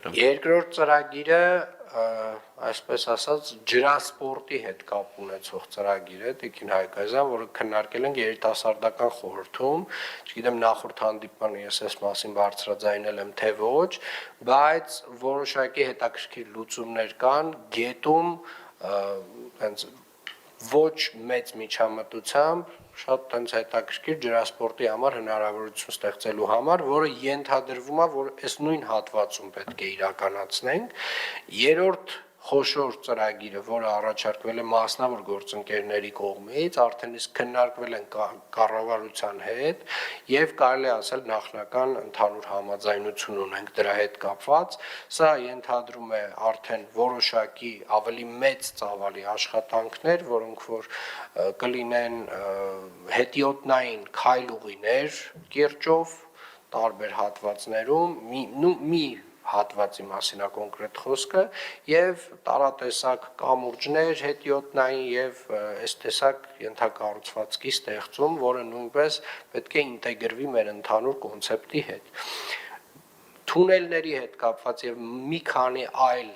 Երկրորդ ծրագիրը, այսպես ասած, ջրասպորտի հետ կապ ունեցող ծրագիր է, Տիկին Հայկազյան, որը քննարկել ենք երիտասարդական խորհրդում, չգիտեմ նախորդ հանդիպմանը ես այս մասին բարձրաձայնել եմ թե ոչ, բայց որոշակի հետաքրքիր լուծումներ կան, գետում հենց ոչ մեծ միջամտությամբ շատ տենց հետաքրքիր ջրասպորտի համար հնարավորություն ստեղծելու համար, որը ենթադրվում է, որ այս նույն հատվածում պետք է իրականացնենք։ Երրորդ խոշոր ծրագիրը, որը առաջարկվել է մասնավոր գործընկերների կողմից, արդեն իսկ քննարկվել են կառավարության հետ եւ կարելի է ասել նախնական ընդհանուր համաձայնություն ունենք դրա հետ կապված։ Սա ենթադրում է արդեն որոշակի ավելի մեծ ծավալի աշխատանքներ, որոնք որ կլինեն հետիոտնային քայլուղիներ կիրճով տարբեր հատվածներում, մի հատվածի մասին է կոնկրետ խոսքը եւ տարատեսակ կամուրջներ հետիոտնային եւ այս տեսակ ենթակառուցվածքի ստեղծում, որը նույնպես պետք է ինտեգրվի մեր ընդհանուր կոնցեպտի հետ։ Թունելների հետ կապված եւ մի քանի այլ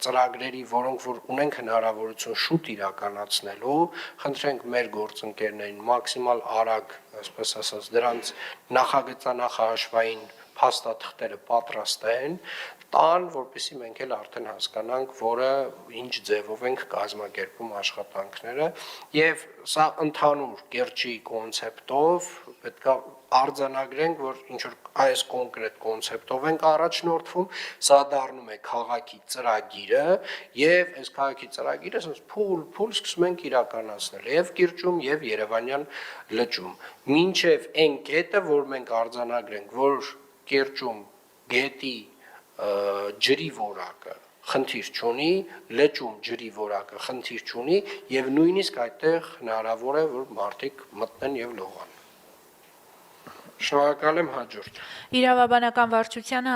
ծրագրերի, որոնք որ ունենք հնարավորություն շուտ իրականացնելու, խնդրենք մեր գործընկերներին մաքսիմալ արագ, այսպես ասած, դրանց նախագծանախահաշվային փաստաթղթերը պատրաստ են, տան, որպեսզի մենք էլ արդեն հասկանանք, որը ինչ ձևով ենք կազմակերպում աշխատանքները եւ սա ընդհանուր կիրճի կոնցեպտով պետք է արձանագրենք, որ ինչ որ այս կոնկրետ կոնցեպտով ենք առաջնորդվում, սա դառնում է քաղաքի ծրագիրը եւ այս քաղաքի ծրագիրը ասես փուլ սկսում ենք իրականացնել եւ կիրճում եւ Երևանյան լճում։ Մինչեւ այն կետը, որ մենք արձանագրենք, որ կիրճում գետի ջրի որակը խնդիր չունի, լճում ջրի որակը խնդիր չունի եւ նույնիսկ այդտեղ հնարավոր է որ մարդիկ մտնեն եւ լողան։ Շնորհակալ եմ, հաջորդ։ Իրավաբանական վարչությանը